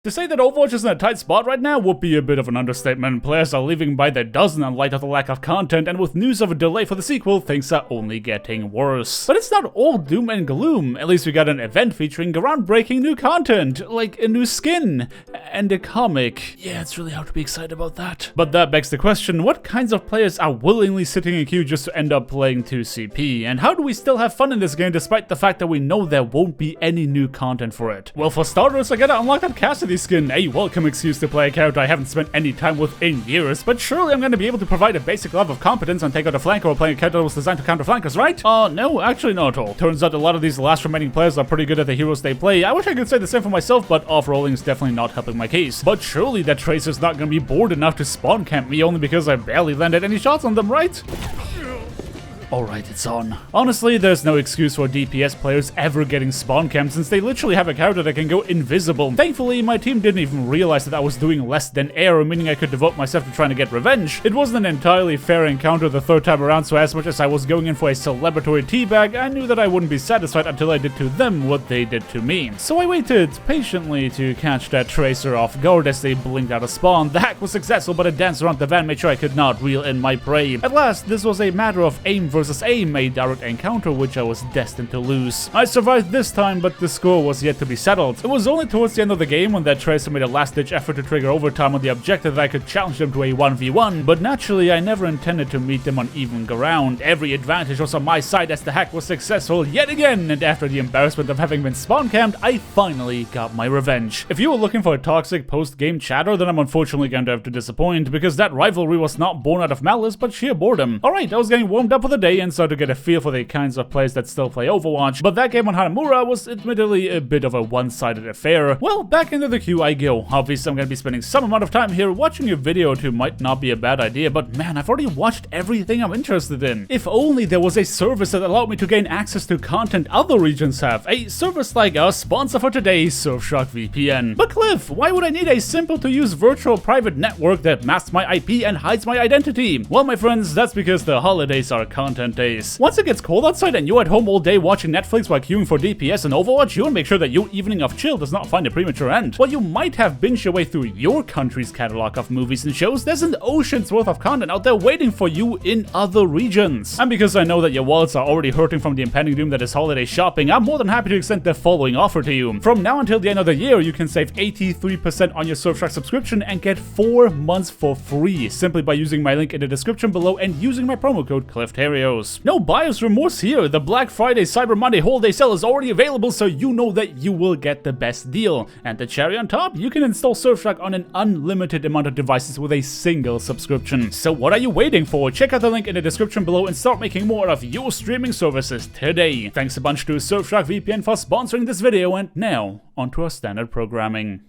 To say that Overwatch is in a tight spot right now would be a bit of an understatement. Players are leaving by the dozen in light of the lack of content, and with news of a delay for the sequel, things are only getting worse. But it's not all doom and gloom. At least we got an event featuring groundbreaking new content, like a new skin and a comic. Yeah, it's really hard to be excited about that. But that begs the question, what kinds of players are willingly sitting in queue just to end up playing 2CP? And how do we still have fun in this game despite the fact that we know there won't be any new content for it? Well, for starters, I gotta unlock that Cassidy skin, a welcome excuse to play a character I haven't spent any time with in years, but surely I'm gonna be able to provide a basic level of competence and take out a flanker while playing a character that was designed to counter flankers, right? No, actually not at all. Turns out a lot of these last remaining players are pretty good at the heroes they play. I wish I could say the same for myself, but off-rolling is definitely not helping my case. But surely that Tracer's not gonna be bored enough to spawn camp me only because I barely landed any shots on them, right? Alright, it's on. Honestly, there's no excuse for DPS players ever getting spawn camped since they literally have a character that can go invisible. Thankfully, my team didn't even realize that I was doing less than air, meaning I could devote myself to trying to get revenge. It wasn't an entirely fair encounter the third time around, so as much as I was going in for a celebratory teabag, I knew that I wouldn't be satisfied until I did to them what they did to me. So I waited patiently to catch that Tracer off guard as they blinked out of spawn. The hack was successful, but a dance around the van made sure I could not reel in my prey. At last, this was a matter of aim versus aim, a direct encounter which I was destined to lose. I survived this time, but the score was yet to be settled. It was only towards the end of the game when that Tracer made a last-ditch effort to trigger overtime on the objective that I could challenge them to a 1v1, but naturally I never intended to meet them on even ground. Every advantage was on my side as the hack was successful yet again, and after the embarrassment of having been spawn camped, I finally got my revenge. If you were looking for a toxic post-game chatter, then I'm unfortunately going to have to disappoint, because that rivalry was not born out of malice, but sheer boredom. Alright, I was getting warmed up for the day and started to get a feel for the kinds of players that still play Overwatch, but that game on Hanamura was admittedly a bit of a one-sided affair. Well, back into the queue I go. Obviously I'm gonna be spending some amount of time here. Watching a video or two might not be a bad idea, but man, I've already watched everything I'm interested in. If only there was a service that allowed me to gain access to content other regions have. A service like our sponsor for today, Surfshark VPN. But Cliff, why would I need a simple to use virtual private network that masks my IP and hides my identity? Well, my friends, that's because the holidays are content days. Once it gets cold outside and you're at home all day watching Netflix while queuing for DPS and Overwatch, you want to make sure that your evening of chill does not find a premature end. While you might have binged your way through your country's catalog of movies and shows, there's an ocean's worth of content out there waiting for you in other regions. And because I know that your wallets are already hurting from the impending doom that is holiday shopping, I'm more than happy to extend the following offer to you. From now until the end of the year, you can save 83% on your Surfshark subscription and get 4 months for free simply by using my link in the description below and using my promo code CliffTerios. No buyer's remorse here. The Black Friday Cyber Monday holiday sale is already available, so you know that you will get the best deal. And the cherry on top, you can install Surfshark on an unlimited amount of devices with a single subscription. So what are you waiting for? Check out the link in the description below and start making more of your streaming services today. Thanks a bunch to Surfshark VPN for sponsoring this video, and now onto our standard programming.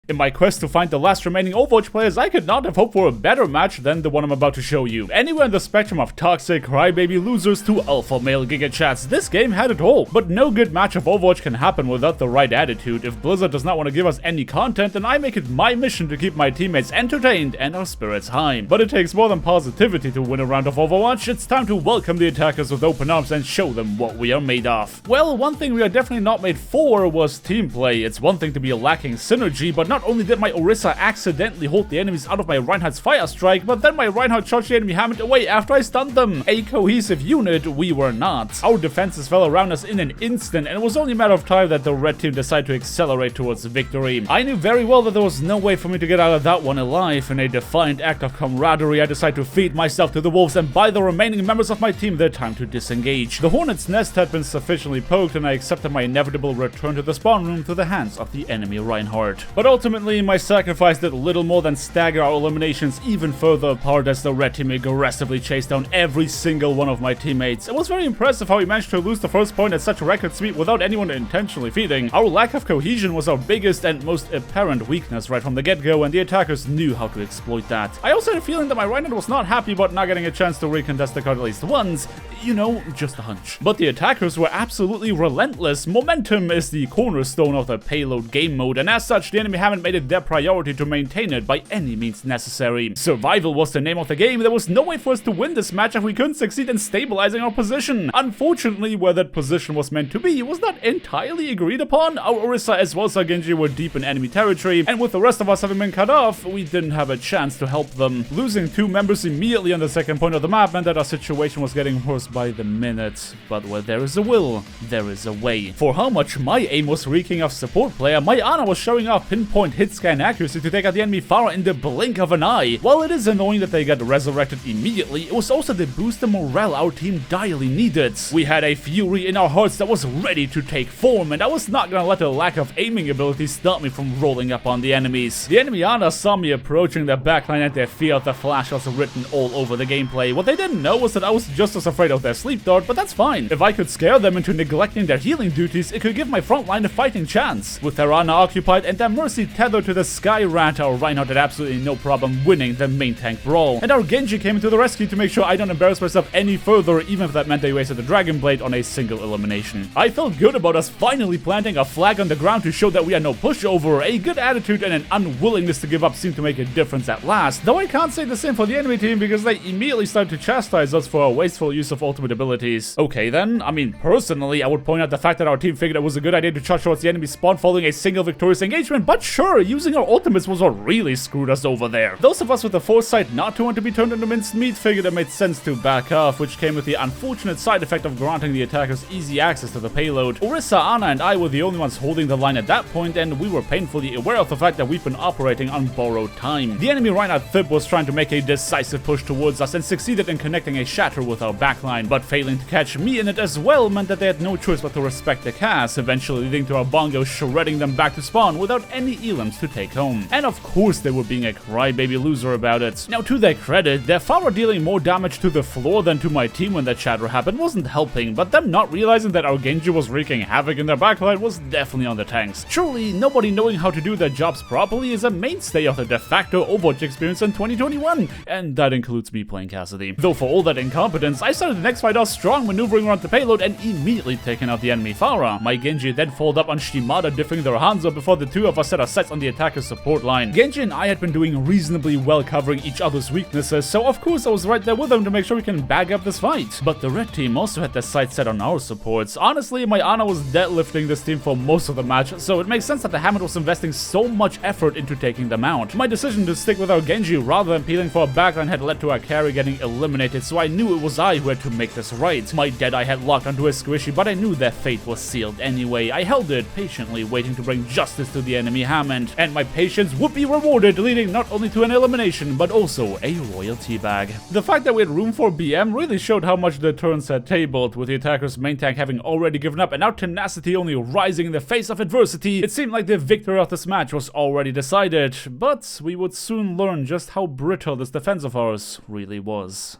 In my quest to find the last remaining Overwatch players, I could not have hoped for a better match than the one I'm about to show you. Anywhere in the spectrum of toxic, crybaby losers to alpha male giga chats, this game had it all. But no good match of Overwatch can happen without the right attitude. If Blizzard does not want to give us any content, then I make it my mission to keep my teammates entertained and our spirits high. But it takes more than positivity to win a round of Overwatch. It's time to welcome the attackers with open arms and show them what we are made of. Well, one thing we are definitely not made for was team play. It's one thing to be lacking synergy, but not only did my Orisa accidentally hold the enemies out of my Reinhardt's fire strike, but then my Reinhardt charged the enemy hammered away after I stunned them. A cohesive unit, we were not. Our defenses fell around us in an instant, and it was only a matter of time that the red team decided to accelerate towards victory. I knew very well that there was no way for me to get out of that one alive. In a defiant act of camaraderie, I decided to feed myself to the wolves and buy the remaining members of my team their time to disengage. The Hornet's nest had been sufficiently poked, and I accepted my inevitable return to the spawn room to the hands of the enemy Reinhardt. But ultimately, my sacrifice did little more than stagger our eliminations even further apart as the red team aggressively chased down every single one of my teammates. It was very impressive how we managed to lose the first point at such a record speed without anyone intentionally feeding. Our lack of cohesion was our biggest and most apparent weakness right from the get-go, and the attackers knew how to exploit that. I also had a feeling that my Reinhardt was not happy about not getting a chance to recontest the card at least once. You know, just a hunch. But the attackers were absolutely relentless. Momentum is the cornerstone of the payload game mode, and as such, the enemy hammer and made it their priority to maintain it by any means necessary. Survival was the name of the game. There was no way for us to win this match if we couldn't succeed in stabilizing our position. Unfortunately, where that position was meant to be was not entirely agreed upon. Our Orisa as well as our Genji were deep in enemy territory, and with the rest of us having been cut off, we didn't have a chance to help them. Losing 2 members immediately on the second point of the map meant that our situation was getting worse by the minute. But where there is a will, there is a way. For how much my aim was reeking of support player, my Ana was showing off pinpoint hit scan accuracy to take out the enemy Pharah in the blink of an eye. While it is annoying that they got resurrected immediately, it was also the boost in morale our team direly needed. We had a fury in our hearts that was ready to take form, and I was not gonna let the lack of aiming ability stop me from rolling up on the enemies. The enemy Ana saw me approaching their backline and their fear of the flash was written all over the gameplay. What they didn't know was that I was just as afraid of their sleep dart, but that's fine. If I could scare them into neglecting their healing duties, it could give my front line a fighting chance. With their Ana occupied and their Mercy tethered to the Sky Rat, our Reinhardt had absolutely no problem winning the main tank brawl. And our Genji came to the rescue to make sure I don't embarrass myself any further, even if that meant they wasted the Dragon Blade on a single elimination. I felt good about us finally planting a flag on the ground to show that we are no pushover. A good attitude and an unwillingness to give up seemed to make a difference at last. Though I can't say the same for the enemy team because they immediately started to chastise us for our wasteful use of ultimate abilities. Okay then, I mean, personally, I would point out the fact that our team figured it was a good idea to charge towards the enemy spawn following a single victorious engagement, but sure, using our ultimates was what really screwed us over there. Those of us with the foresight not to want to be turned into minced meat figured it made sense to back off, which came with the unfortunate side effect of granting the attackers easy access to the payload. Orisa, Ana, and I were the only ones holding the line at that point, and we were painfully aware of the fact that we've been operating on borrowed time. The enemy Reinhardt Thib was trying to make a decisive push towards us and succeeded in connecting a shatter with our backline, but failing to catch me in it as well meant that they had no choice but to respect the cast, eventually leading to our Bongo shredding them back to spawn without any elims to take home. And of course they were being a crybaby loser about it. Now to their credit, their Pharah dealing more damage to the floor than to my team when that shatter happened wasn't helping, but them not realizing that our Genji was wreaking havoc in their backline was definitely on the tanks. Truly, nobody knowing how to do their jobs properly is a mainstay of the de facto Overwatch experience in 2021, and that includes me playing Cassidy. Though for all that incompetence, I started the next fight off strong, maneuvering around the payload and immediately taking out the enemy Pharah. My Genji then followed up on Shimada diffing their Hanzo before the two of us set our sights on the attacker's support line. Genji and I had been doing reasonably well covering each other's weaknesses, so of course I was right there with them to make sure we can bag up this fight. But the red team also had their sights set on our supports. Honestly, my Ana was deadlifting this team for most of the match, so it makes sense that the Hammond was investing so much effort into taking them out. My decision to stick with our Genji rather than peeling for a backline had led to our carry getting eliminated, so I knew it was I who had to make this right. My Deadeye had locked onto a squishy, but I knew their fate was sealed anyway. I held it, patiently waiting to bring justice to the enemy Hammond, and my patience would be rewarded, leading not only to an elimination, but also a royalty bag. The fact that we had room for BM really showed how much the turns had tabled, with the attacker's main tank having already given up and our tenacity only rising in the face of adversity. It seemed like the victory of this match was already decided, but we would soon learn just how brittle this defense of ours really was.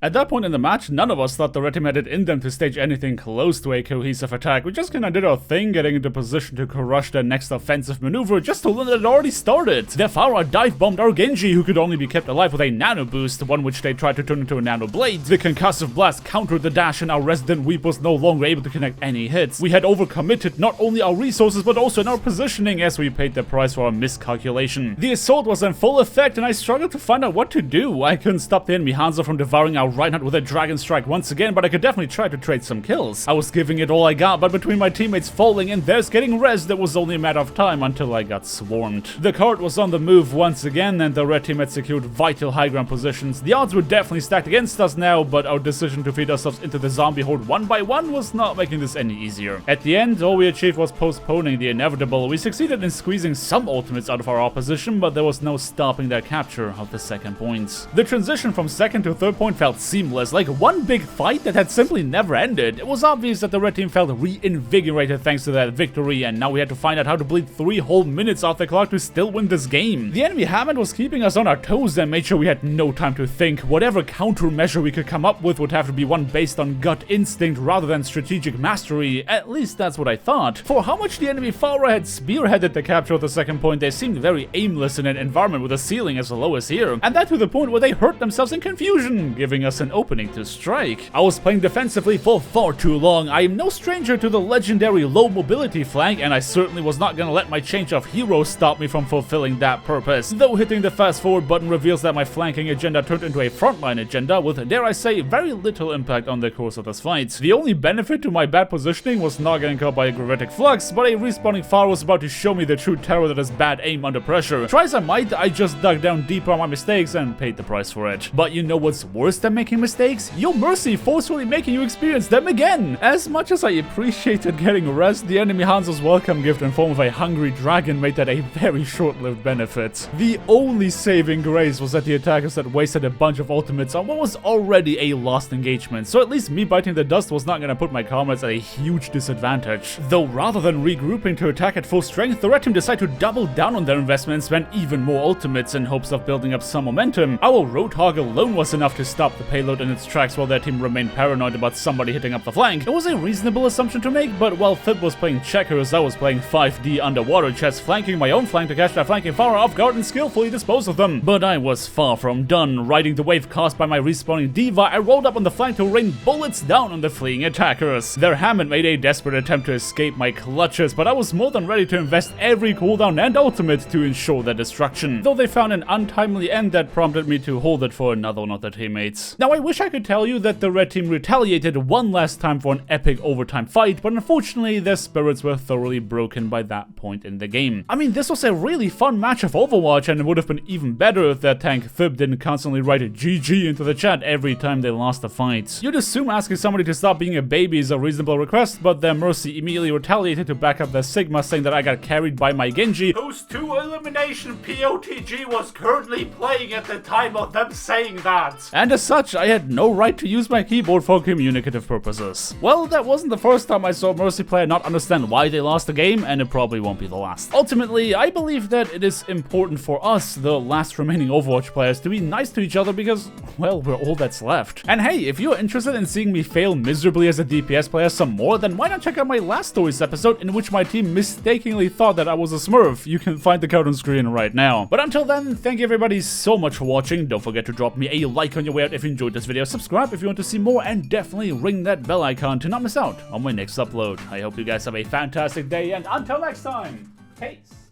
At that point in the match, none of us thought the red team had it in them to stage anything close to a cohesive attack. We just kinda did our thing, getting into position to crush their next offensive maneuver just to learn that it already started. Their Pharah dive-bombed our Genji, who could only be kept alive with a nano boost, one which they tried to turn into a nano blade. The concussive blast countered the dash and our resident Weep was no longer able to connect any hits. We had overcommitted not only our resources but also in our positioning as we paid the price for our miscalculation. The assault was in full effect and I struggled to find out what to do. I couldn't stop the enemy Hanzo from devouring our Reinhardt with a Dragon Strike once again, but I could definitely try to trade some kills. I was giving it all I got, but between my teammates falling and theirs getting rezzed, it was only a matter of time until I got swarmed. The cart was on the move once again, and the red team had secured vital high ground positions. The odds were definitely stacked against us now, but our decision to feed ourselves into the zombie horde one by one was not making this any easier. At the end, all we achieved was postponing the inevitable. We succeeded in squeezing some ultimates out of our opposition, but there was no stopping their capture of the second point. The transition from second to third point felt seamless, like one big fight that had simply never ended. It was obvious that the red team felt reinvigorated thanks to that victory, and now we had to find out how to bleed 3 whole minutes off the clock to still win this game. The enemy Hammond was keeping us on our toes and made sure we had no time to think. Whatever countermeasure we could come up with would have to be one based on gut instinct rather than strategic mastery. At least that's what I thought. For how much the enemy Pharah had spearheaded the capture of the second point, they seemed very aimless in an environment with a ceiling as low as here, and that to the point where they hurt themselves in confusion, giving us us an opening to strike. I was playing defensively for far too long. I am no stranger to the legendary low mobility flank, and I certainly was not gonna let my change of hero stop me from fulfilling that purpose. Though hitting the fast forward button reveals that my flanking agenda turned into a frontline agenda with, dare I say, very little impact on the course of this fight. The only benefit to my bad positioning was not getting caught by a gravitic flux, but a respawning Pharah was about to show me the true terror that is bad aim under pressure. Try as I might, I just dug down deeper on my mistakes and paid the price for it. But you know what's worse than making mistakes? Your Mercy forcefully making you experience them again! As much as I appreciated getting rest, the enemy Hanzo's welcome gift in form of a hungry dragon made that a very short-lived benefit. The only saving grace was that the attackers had wasted a bunch of ultimates on what was already a lost engagement, so at least me biting the dust was not gonna put my comrades at a huge disadvantage. Though rather than regrouping to attack at full strength, the red team decided to double down on their investment and spend even more ultimates in hopes of building up some momentum. Our Roadhog alone was enough to stop the payload in its tracks while their team remained paranoid about somebody hitting up the flank. It was a reasonable assumption to make, but while Fib was playing checkers, I was playing 5D underwater chess, flanking my own flank to catch that flanking Pharah off guard and skillfully dispose of them. But I was far from done. Riding the wave caused by my respawning D.Va, I rolled up on the flank to rain bullets down on the fleeing attackers. Their Hammond made a desperate attempt to escape my clutches, but I was more than ready to invest every cooldown and ultimate to ensure their destruction, though they found an untimely end that prompted me to hold it for another one of their teammates. Now I wish I could tell you that the red team retaliated one last time for an epic overtime fight, but unfortunately their spirits were thoroughly broken by that point in the game. I mean, this was a really fun match of Overwatch, and it would have been even better if their tank Fib didn't constantly write a GG into the chat every time they lost a fight. You'd assume asking somebody to stop being a baby is a reasonable request, but their Mercy immediately retaliated to back up their Sigma, saying that I got carried by my Genji, whose 2 elimination POTG was currently playing at the time of them saying that. And as such, I had no right to use my keyboard for communicative purposes. Well, that wasn't the first time I saw a Mercy player not understand why they lost the game, and it probably won't be the last. Ultimately, I believe that it is important for us, the last remaining Overwatch players, to be nice to each other because, well, we're all that's left. And hey, if you're interested in seeing me fail miserably as a DPS player some more, then why not check out my last Stories episode in which my team mistakenly thought that I was a Smurf. You can find the code on screen right now. But until then, thank you everybody so much for watching. Don't forget to drop me a like on your way out if you enjoyed this video, subscribe if you want to see more, and definitely ring that bell icon to not miss out on my next upload. I hope you guys have a fantastic day, and until next time, peace!